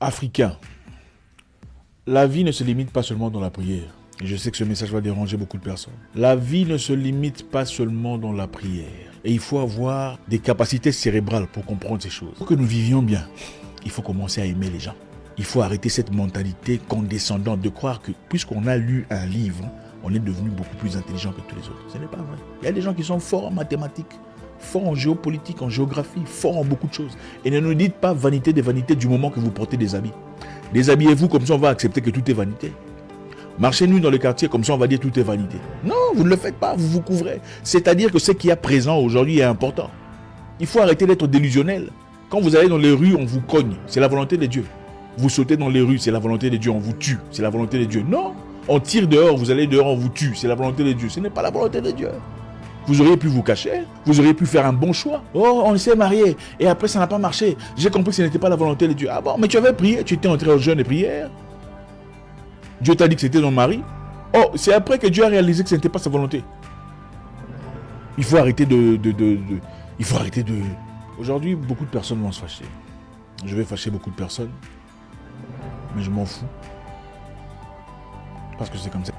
Africain, la vie ne se limite pas seulement dans la prière. Et je sais que ce message va déranger beaucoup de personnes. La vie ne se limite pas seulement dans la prière. Et il faut avoir des capacités cérébrales pour comprendre ces choses. Pour que nous vivions bien, il faut commencer à aimer les gens. Il faut arrêter cette mentalité condescendante de croire que puisqu'on a lu un livre, on est devenu beaucoup plus intelligent que tous les autres. Ce n'est pas vrai. Il y a des gens qui sont forts en mathématiques, forts en géopolitique, en géographie, forts en beaucoup de choses. Et ne nous dites pas vanité des vanités du moment que vous portez des habits. Déshabillez-vous, comme ça on va accepter que tout est vanité. Marchez nu dans le quartier, comme ça on va dire tout est vanité. Non, vous ne le faites pas, vous vous couvrez. C'est-à-dire que ce qui est présent aujourd'hui est important. Il faut arrêter d'être délusionnel. Quand vous allez dans les rues, on vous cogne, c'est la volonté de Dieu. Vous sautez dans les rues, c'est la volonté de Dieu, on vous tue, c'est la volonté de Dieu. Non, on tire dehors, vous allez dehors, on vous tue, c'est la volonté de Dieu. Ce n'est pas la volonté de Dieu. Vous auriez pu vous cacher, vous auriez pu faire un bon choix. Oh, on s'est marié, et après ça n'a pas marché. J'ai compris que ce n'était pas la volonté de Dieu. Ah bon, mais tu avais prié, tu étais entré au jeûne et prière. Dieu t'a dit que c'était ton mari. Oh, c'est après que Dieu a réalisé que ce n'était pas sa volonté. Il faut arrêter Il faut arrêter de... Aujourd'hui, beaucoup de personnes vont se fâcher. Je vais fâcher beaucoup de personnes. Mais je m'en fous. Parce que c'est comme ça.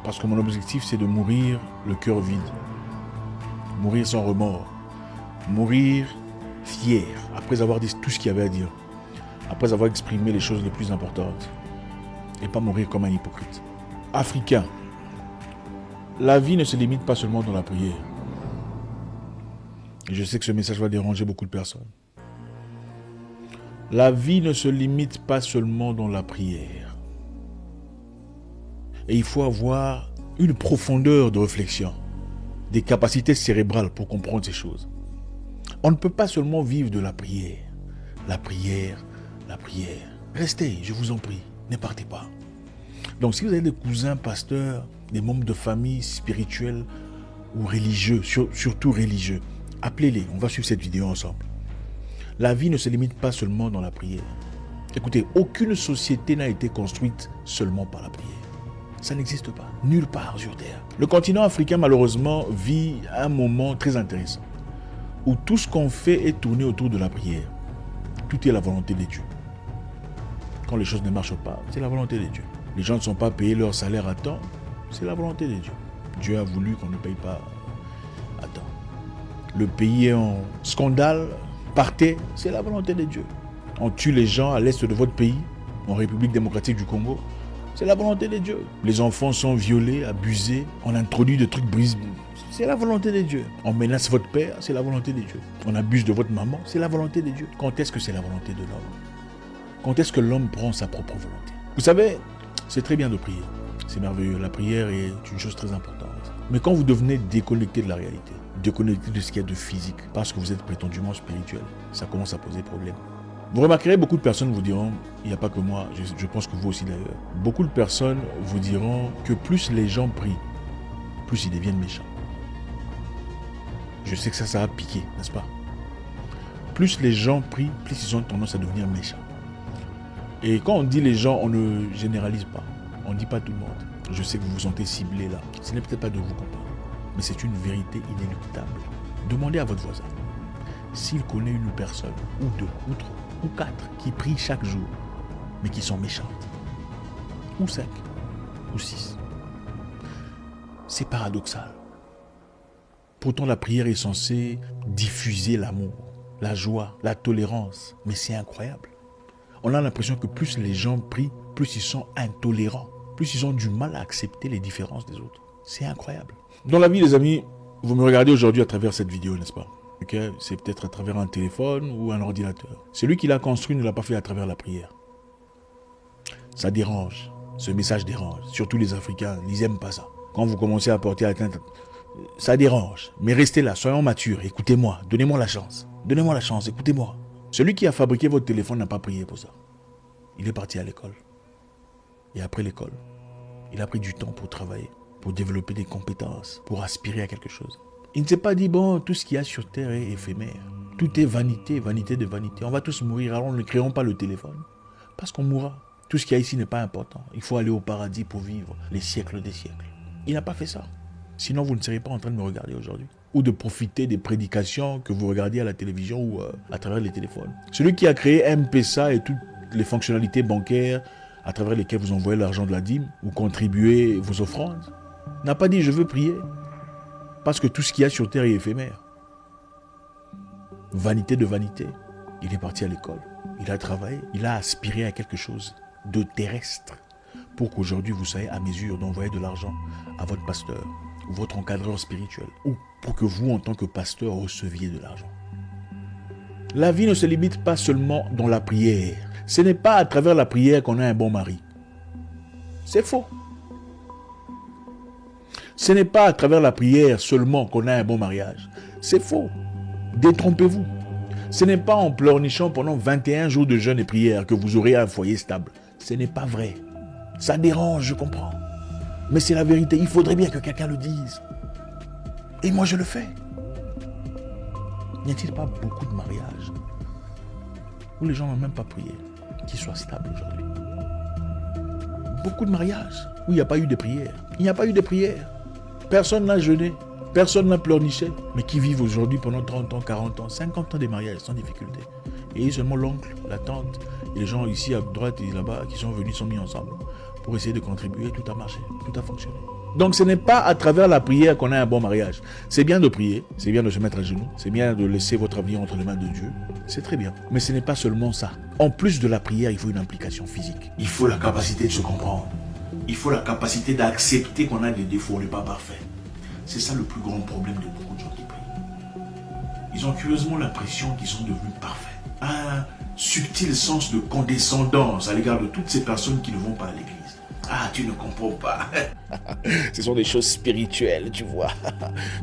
Parce que mon objectif, c'est de mourir le cœur vide. Mourir sans remords. Mourir fier, après avoir dit tout ce qu'il y avait à dire. Après avoir exprimé les choses les plus importantes. Et pas mourir comme un hypocrite. Africain, la vie ne se limite pas seulement dans la prière. Et je sais que ce message va déranger beaucoup de personnes. La vie ne se limite pas seulement dans la prière. Et il faut avoir une profondeur de réflexion, des capacités cérébrales pour comprendre ces choses. On ne peut pas seulement vivre de la prière. La prière, la prière. Restez, je vous en prie, ne partez pas. Donc si vous avez des cousins pasteurs, des membres de famille spirituels ou religieux, surtout religieux, appelez-les, on va suivre cette vidéo ensemble. La vie ne se limite pas seulement dans la prière. Écoutez, aucune société n'a été construite seulement par la prière. Ça n'existe pas, nulle part sur Terre. Le continent africain, malheureusement, vit un moment très intéressant, où tout ce qu'on fait est tourné autour de la prière. Tout est la volonté de Dieu. Quand les choses ne marchent pas, c'est la volonté de Dieu. Les gens ne sont pas payés leur salaire à temps, c'est la volonté de Dieu. Dieu a voulu qu'on ne paye pas à temps. Le pays est en scandale, partez, c'est la volonté de Dieu. On tue les gens à l'est de votre pays, en République démocratique du Congo, c'est la volonté de Dieu. Les enfants sont violés, abusés, on introduit des trucs brisés, c'est la volonté de Dieu. On menace votre père, c'est la volonté de Dieu. On abuse de votre maman, c'est la volonté de Dieu. Quand est-ce que c'est la volonté de l'homme? Quand est-ce que l'homme prend sa propre volonté? Vous savez, c'est très bien de prier, c'est merveilleux, la prière est une chose très importante. Mais quand vous devenez déconnecté de la réalité, déconnecté de ce qu'il y a de physique, parce que vous êtes prétendument spirituel, ça commence à poser problème. Vous remarquerez, beaucoup de personnes vous diront, il n'y a pas que moi, je pense que vous aussi d'ailleurs, beaucoup de personnes vous diront que plus les gens prient, plus ils deviennent méchants. Je sais que ça va piquer, n'est-ce pas? Plus les gens prient, plus ils ont tendance à devenir méchants. Et quand on dit les gens, on ne généralise pas, on ne dit pas tout le monde. Je sais que vous vous sentez ciblé là, ce n'est peut-être pas de vous comprendre, mais c'est une vérité inéluctable. Demandez à votre voisin s'il connaît une personne, ou deux, ou trois, ou quatre, qui prient chaque jour, mais qui sont méchantes. Ou 5, ou 6. C'est paradoxal. Pourtant, la prière est censée diffuser l'amour, la joie, la tolérance. Mais c'est incroyable. On a l'impression que plus les gens prient, plus ils sont intolérants. Plus ils ont du mal à accepter les différences des autres. C'est incroyable. Dans la vie, les amis, vous me regardez aujourd'hui à travers cette vidéo, n'est-ce pas? Okay, c'est peut-être à travers un téléphone ou un ordinateur. Celui qui l'a construit ne l'a pas fait à travers la prière. Ça dérange. Ce message dérange. Surtout les Africains, ils n'aiment pas ça. Quand vous commencez à porter atteinte, ça dérange. Mais restez là, soyons matures. Écoutez-moi, donnez-moi la chance. Donnez-moi la chance, écoutez-moi. Celui qui a fabriqué votre téléphone n'a pas prié pour ça. Il est parti à l'école. Et après l'école, il a pris du temps pour travailler, pour développer des compétences, pour aspirer à quelque chose. Il ne s'est pas dit, bon, tout ce qu'il y a sur Terre est éphémère. Tout est vanité, vanité de vanité. On va tous mourir, alors ne créons pas le téléphone. Parce qu'on mourra. Tout ce qu'il y a ici n'est pas important. Il faut aller au paradis pour vivre les siècles des siècles. Il n'a pas fait ça. Sinon, vous ne seriez pas en train de me regarder aujourd'hui. ou de profiter des prédications que vous regardez à la télévision ou à travers les téléphones. Celui qui a créé M-Pesa et toutes les fonctionnalités bancaires à travers lesquelles vous envoyez l'argent de la dîme ou contribuez vos offrandes, n'a pas dit « je veux prier ». Parce que tout ce qu'il y a sur terre est éphémère. Vanité de vanité. Il est parti à l'école, il a travaillé, il a aspiré à quelque chose de terrestre pour qu'aujourd'hui vous soyez à mesure d'envoyer de l'argent à votre pasteur ou votre encadreur spirituel ou pour que vous, en tant que pasteur, receviez de l'argent. La vie ne se limite pas seulement dans la prière. Ce n'est pas à travers la prière qu'on a un bon mari. C'est faux. Ce n'est pas à travers la prière seulement qu'on a un bon mariage. C'est faux. Détrompez-vous. Ce n'est pas en pleurnichant pendant 21 jours de jeûne et prière que vous aurez un foyer stable. Ce n'est pas vrai. Ça dérange, je comprends. Mais c'est la vérité. Il faudrait bien que quelqu'un le dise. Et moi, je le fais. N'y a-t-il pas beaucoup de mariages où les gens n'ont même pas prié, qui soient stables aujourd'hui? Beaucoup de mariages où il n'y a pas eu de prière. Il n'y a pas eu de prière. Personne n'a jeûné. Personne n'a pleurniché, mais qui vivent aujourd'hui pendant 30 ans, 40 ans, 50 ans de mariage sans difficulté. Et seulement l'oncle, la tante, et les gens ici à droite et là-bas qui sont venus, sont mis ensemble pour essayer de contribuer. Tout a marché, tout a fonctionné. Donc ce n'est pas à travers la prière qu'on a un bon mariage. C'est bien de prier, c'est bien de se mettre à genoux, c'est bien de laisser votre avenir entre les mains de Dieu. C'est très bien. Mais ce n'est pas seulement ça. En plus de la prière, il faut une implication physique. Il faut la capacité de se comprendre. Il faut la capacité d'accepter qu'on a des défauts, on n'est pas parfait. C'est ça le plus grand problème de beaucoup de gens qui prient. Ils ont curieusement l'impression qu'ils sont devenus parfaits. Un subtil sens de condescendance à l'égard de toutes ces personnes qui ne vont pas à l'église. Ah, tu ne comprends pas. Ce sont des choses spirituelles, tu vois.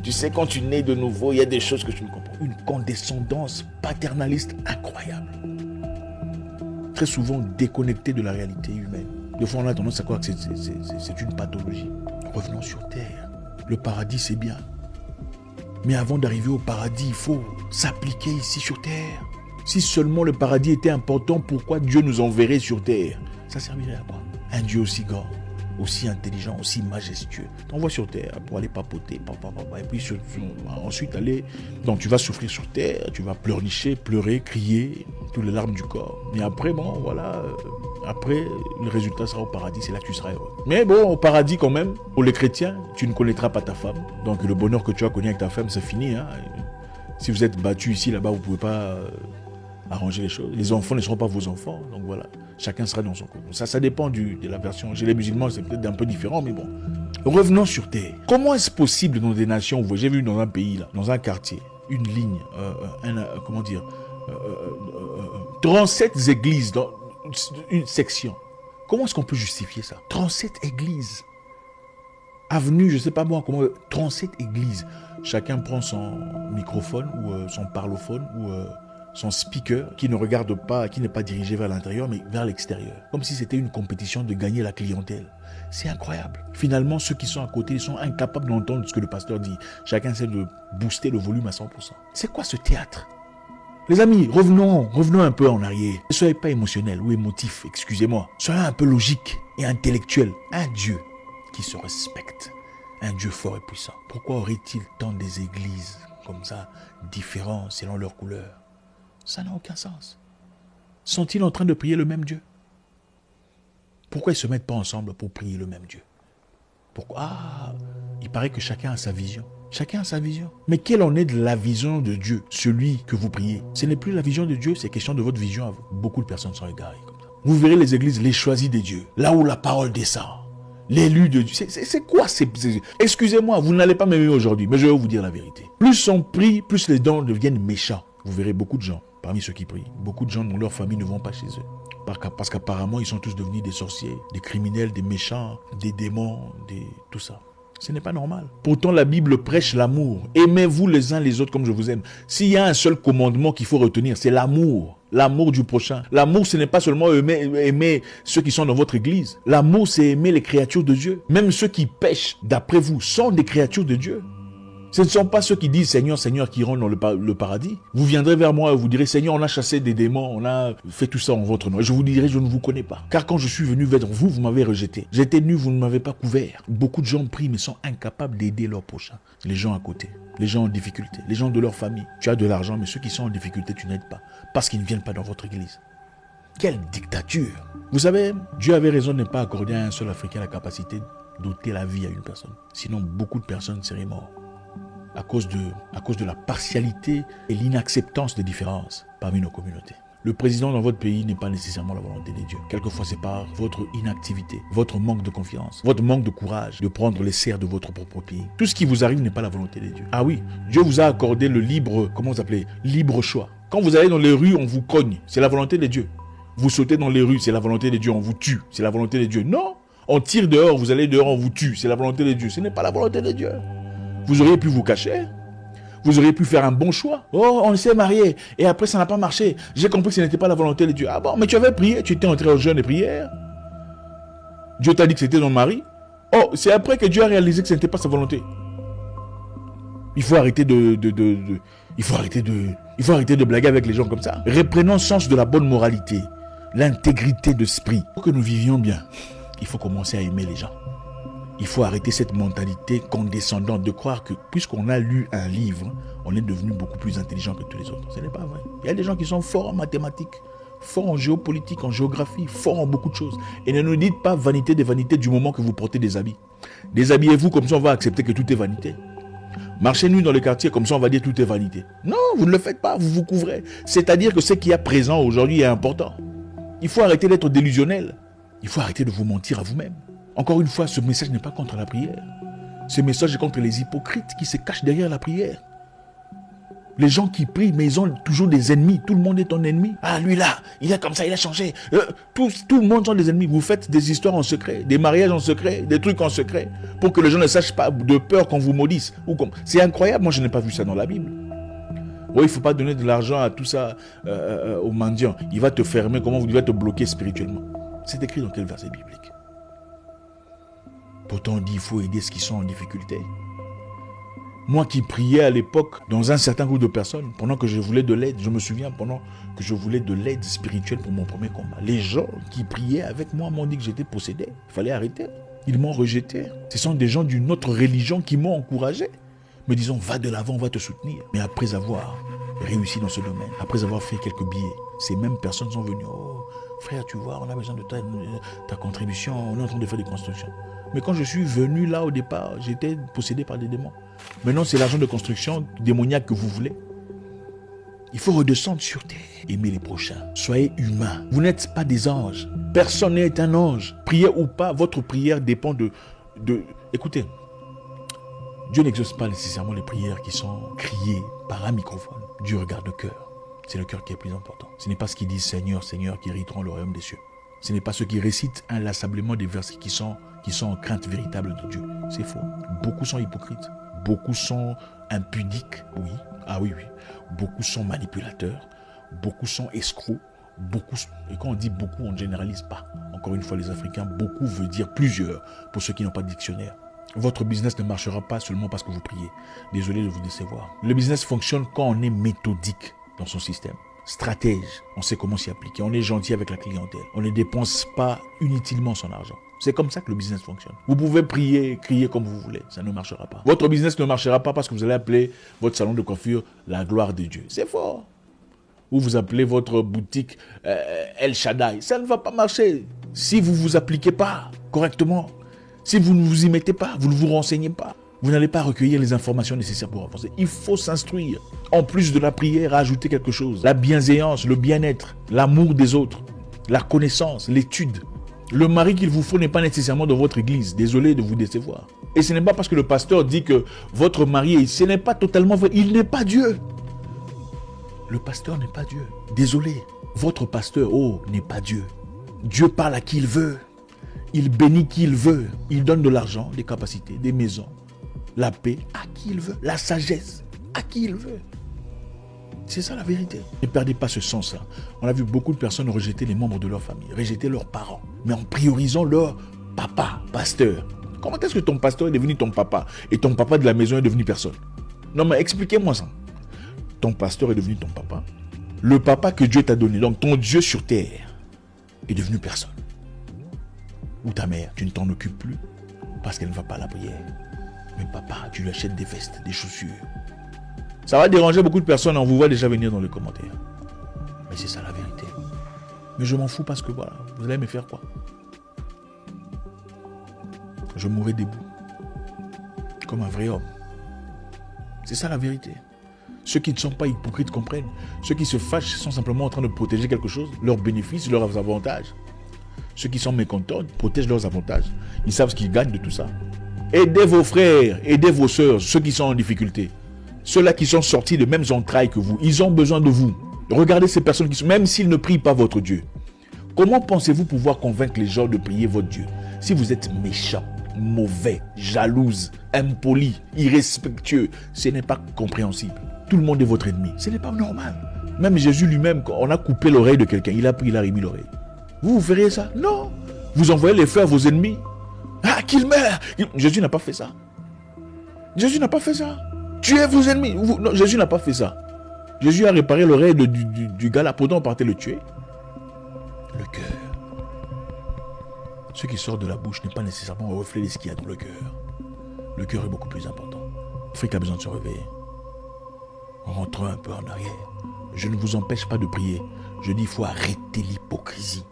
Tu sais, quand tu nais de nouveau, il y a des choses que tu ne comprends pas. Une condescendance paternaliste incroyable. Très souvent déconnectée de la réalité humaine. Des fois, on a tendance à croire que c'est une pathologie. Revenons sur terre. Le paradis, c'est bien. Mais avant d'arriver au paradis, il faut s'appliquer ici sur terre. Si seulement le paradis était important, pourquoi Dieu nous enverrait sur terre? Ça servirait à quoi? Un Dieu aussi grand, aussi intelligent, aussi majestueux. T'envoies sur terre pour aller papoter, et puis ensuite aller... Donc tu vas souffrir sur terre, tu vas pleurnicher, pleurer, crier, toutes les larmes du corps. Mais après, bon, voilà... Après, le résultat sera au paradis, c'est là que tu seras heureux. Mais bon, au paradis quand même, pour les chrétiens, tu ne connaîtras pas ta femme. Donc le bonheur que tu as connu avec ta femme, c'est fini. Hein. Si vous êtes battu ici, là-bas, vous ne pouvez pas arranger les choses. Les enfants ne seront pas vos enfants. Donc voilà, chacun sera dans son coin. Ça dépend de la version. Chez les musulmans, c'est peut-être un peu différent, mais bon. Revenons sur terre. Comment est-ce possible dans des nations, j'ai vu dans un pays, là, dans un quartier, une ligne, 37 églises dans une section. Comment est-ce qu'on peut justifier ça? 37 églises. Avenue, je ne sais pas moi, 37 églises. Chacun prend son microphone ou son parlophone ou son speaker qui ne regarde pas, qui n'est pas dirigé vers l'intérieur, mais vers l'extérieur. Comme si c'était une compétition de gagner la clientèle. C'est incroyable. Finalement, ceux qui sont à côté sont incapables d'entendre ce que le pasteur dit. Chacun essaie de booster le volume à 100%. C'est quoi ce théâtre? Les amis, revenons un peu en arrière. Ne soyez pas émotionnels ou émotifs, excusez-moi. Soyez un peu logiques et intellectuels. Un Dieu qui se respecte, un Dieu fort et puissant. Pourquoi aurait-il tant des églises comme ça, différentes selon leur couleur? Ça n'a aucun sens. Sont-ils en train de prier le même Dieu? Pourquoi ils ne se mettent pas ensemble pour prier le même Dieu? Pourquoi? Ah, il paraît que chacun a sa vision. Chacun a sa vision. Mais quelle en est de la vision de Dieu, celui que vous priez? Ce n'est plus la vision de Dieu, c'est question de votre vision à vous. Beaucoup de personnes sont égarées comme ça. Vous verrez les églises, les choisis des dieux, là où la parole descend. L'élu de Dieu. C'est quoi Excusez-moi, vous n'allez pas m'aimer aujourd'hui, mais je vais vous dire la vérité. Plus on prie, plus les dons deviennent méchants. Vous verrez beaucoup de gens, parmi ceux qui prient, beaucoup de gens dont leur famille ne vont pas chez eux. Parce qu'apparemment, ils sont tous devenus des sorciers, des criminels, des méchants, des démons, tout ça. Ce n'est pas normal. Pourtant, la Bible prêche l'amour. Aimez-vous les uns les autres comme je vous aime. S'il y a un seul commandement qu'il faut retenir, c'est l'amour. L'amour du prochain. L'amour, ce n'est pas seulement aimer ceux qui sont dans votre église. L'amour, c'est aimer les créatures de Dieu. Même ceux qui pêchent, d'après vous, sont des créatures de Dieu. Ce ne sont pas ceux qui disent Seigneur, Seigneur qui rentrent dans le paradis. Vous viendrez vers moi et vous direz Seigneur, on a chassé des démons, on a fait tout ça en votre nom. Et je vous dirai, je ne vous connais pas. Car quand je suis venu vers vous, vous m'avez rejeté. J'étais nu, vous ne m'avez pas couvert. Beaucoup de gens prient mais sont incapables d'aider leur prochain. Les gens à côté, les gens en difficulté, les gens de leur famille. Tu as de l'argent, mais ceux qui sont en difficulté, tu n'aides pas. Parce qu'ils ne viennent pas dans votre église. Quelle dictature! Vous savez, Dieu avait raison de ne pas accorder à un seul Africain la capacité d'ôter la vie à une personne. Sinon, beaucoup de personnes seraient mortes. À cause de la partialité et l'inacceptance des différences parmi nos communautés. Le président dans votre pays n'est pas nécessairement la volonté de Dieu. Quelquefois, c'est par votre inactivité, votre manque de confiance, votre manque de courage de prendre les serres de votre propre pays. Tout ce qui vous arrive n'est pas la volonté de Dieu. Ah oui, Dieu vous a accordé le libre choix. Quand vous allez dans les rues, on vous cogne, c'est la volonté de Dieu. Vous sautez dans les rues, c'est la volonté de Dieu, on vous tue, c'est la volonté de Dieu. Non, on tire dehors, vous allez dehors, on vous tue, c'est la volonté de Dieu. Ce n'est pas la volonté de Dieu. Vous auriez pu vous cacher. Vous auriez pu faire un bon choix. Oh, on s'est marié. Et après, ça n'a pas marché. J'ai compris que ce n'était pas la volonté de Dieu. Ah bon, mais tu avais prié. Tu étais entré au jeûne et prière. Dieu t'a dit que c'était ton mari. Oh, c'est après que Dieu a réalisé que ce n'était pas sa volonté. Il faut arrêter il faut arrêter de blaguer avec les gens comme ça. Reprenons le sens de la bonne moralité. L'intégrité d'esprit. Pour que nous vivions bien, il faut commencer à aimer les gens. Il faut arrêter cette mentalité condescendante de croire que puisqu'on a lu un livre, on est devenu beaucoup plus intelligent que tous les autres. Ce n'est pas vrai. Il y a des gens qui sont forts en mathématiques, forts en géopolitique, en géographie, forts en beaucoup de choses. Et ne nous dites pas vanité des vanités du moment que vous portez des habits. Déshabillez-vous, comme ça on va accepter que tout est vanité. Marchez nu dans le quartier, comme ça on va dire tout est vanité. Non, vous ne le faites pas, vous vous couvrez. C'est-à-dire que ce qui est présent aujourd'hui est important. Il faut arrêter d'être délusionnel. Il faut arrêter de vous mentir à vous-même. Encore une fois, ce message n'est pas contre la prière. Ce message est contre les hypocrites qui se cachent derrière la prière. Les gens qui prient, mais ils ont toujours des ennemis. Tout le monde est ton ennemi. Ah, lui là, il est comme ça, il a changé. Tout le monde sont des ennemis. Vous faites des histoires en secret, des mariages en secret, des trucs en secret, pour que les gens ne sachent pas, de peur qu'on vous maudisse. C'est incroyable, moi je n'ai pas vu ça dans la Bible. Oui, il ne faut pas donner de l'argent à tout ça aux mendiants. Il va te fermer, il va te bloquer spirituellement. C'est écrit dans quel verset biblique? Pourtant, on dit qu'il faut aider ceux qui sont en difficulté. Moi qui priais à l'époque dans un certain groupe de personnes, pendant que je voulais de l'aide, je me souviens, pendant que je voulais de l'aide spirituelle pour mon premier combat, les gens qui priaient avec moi m'ont dit que j'étais possédé. Il fallait arrêter. Ils m'ont rejeté. Ce sont des gens d'une autre religion qui m'ont encouragé, me disant va de l'avant, on va te soutenir. Mais après avoir réussi dans ce domaine, après avoir fait quelques billets, ces mêmes personnes sont venues. Oh, frère, tu vois, on a besoin de ta contribution, on est en train de faire des constructions. Mais quand je suis venu là au départ, j'étais possédé par des démons. Maintenant, c'est l'argent de construction démoniaque que vous voulez. Il faut redescendre sur terre. Aimez les prochains. Soyez humains. Vous n'êtes pas des anges. Personne n'est un ange. Priez ou pas, votre prière dépend de... Écoutez, Dieu n'exauce pas nécessairement les prières qui sont criées par un microphone. Dieu regarde le cœur. C'est le cœur qui est plus important. Ce n'est pas ce qui dit Seigneur, Seigneur qui hériteront le royaume des cieux. Ce n'est pas ceux qui récitent inlassablement des versets qui sont en crainte véritable de Dieu. C'est faux. Beaucoup sont hypocrites. Beaucoup sont impudiques. Oui. Ah oui, oui. Beaucoup sont manipulateurs. Beaucoup sont escrocs. Et quand on dit beaucoup, on ne généralise pas. Encore une fois, les Africains, beaucoup veut dire plusieurs pour ceux qui n'ont pas de dictionnaire. Votre business ne marchera pas seulement parce que vous priez. Désolé de vous décevoir. Le business fonctionne quand on est méthodique dans son système. Stratège, on sait comment s'y appliquer, on est gentil avec la clientèle, on ne dépense pas inutilement son argent. C'est comme ça que le business fonctionne. Vous pouvez prier, crier comme vous voulez, ça ne marchera pas. Votre business ne marchera pas parce que vous allez appeler votre salon de coiffure la gloire de Dieu. C'est fort. Ou vous appelez votre boutique El Shaddai. Ça ne va pas marcher si vous ne vous appliquez pas correctement. Si vous ne vous y mettez pas, vous ne vous renseignez pas. Vous n'allez pas recueillir les informations nécessaires pour avancer. Il faut s'instruire. En plus de la prière, ajouter quelque chose. La bienséance, le bien-être, l'amour des autres, la connaissance, l'étude. Le mari qu'il vous faut n'est pas nécessairement dans votre église. Désolé de vous décevoir. Et ce n'est pas parce que le pasteur dit que votre mari, ce n'est pas totalement vrai. Il n'est pas Dieu. Le pasteur n'est pas Dieu. Désolé. Votre pasteur, n'est pas Dieu. Dieu parle à qui il veut. Il bénit qui il veut. Il donne de l'argent, des capacités, des maisons. La paix à qui il veut, la sagesse à qui il veut. C'est ça la vérité. Ne perdez pas ce sens-là. On a vu beaucoup de personnes rejeter les membres de leur famille, rejeter leurs parents, mais en priorisant leur papa, pasteur. Comment est-ce que ton pasteur est devenu ton papa et ton papa de la maison est devenu personne? Non, mais expliquez-moi ça. Ton pasteur est devenu ton papa. Le papa que Dieu t'a donné, donc ton Dieu sur terre, est devenu personne. Ou ta mère, tu ne t'en occupes plus parce qu'elle ne va pas à la prière. Mais papa, tu lui achètes des vestes, des chaussures. Ça va déranger beaucoup de personnes, on vous voit déjà venir dans les commentaires. Mais c'est ça la vérité. Mais je m'en fous parce que voilà, vous allez me faire quoi? Je mourrai debout. Comme un vrai homme. C'est ça la vérité. Ceux qui ne sont pas hypocrites comprennent. Ceux qui se fâchent sont simplement en train de protéger quelque chose, leurs bénéfices, leurs avantages. Ceux qui sont mécontents protègent leurs avantages. Ils savent ce qu'ils gagnent de tout ça. Aidez vos frères, aidez vos sœurs, ceux qui sont en difficulté. Ceux-là qui sont sortis de mêmes entrailles que vous, ils ont besoin de vous. Regardez ces personnes qui sont, même s'ils ne prient pas votre Dieu. Comment pensez-vous pouvoir convaincre les gens de prier votre Dieu si vous êtes méchant, mauvais, jalouse, impoli, irrespectueux? Ce n'est pas compréhensible. Tout le monde est votre ennemi. Ce n'est pas normal. Même Jésus lui-même, quand on a coupé l'oreille de quelqu'un, il a pris, il a remis l'oreille. Vous feriez ça? Non. Vous envoyez les feux à vos ennemis. Ah, qu'il meure. Jésus n'a pas fait ça. Jésus n'a pas fait ça. Tuez vos ennemis. Non, Jésus n'a pas fait ça. Jésus a réparé l'oreille du gars là. Pourtant, on partait le tuer. Le cœur. Ce qui sort de la bouche n'est pas nécessairement un reflet de ce qu'il y a dans le cœur. Le cœur est beaucoup plus important. L'Afrique a besoin de se réveiller. Rentrons un peu en arrière. Je ne vous empêche pas de prier. Je dis qu'il faut arrêter l'hypocrisie.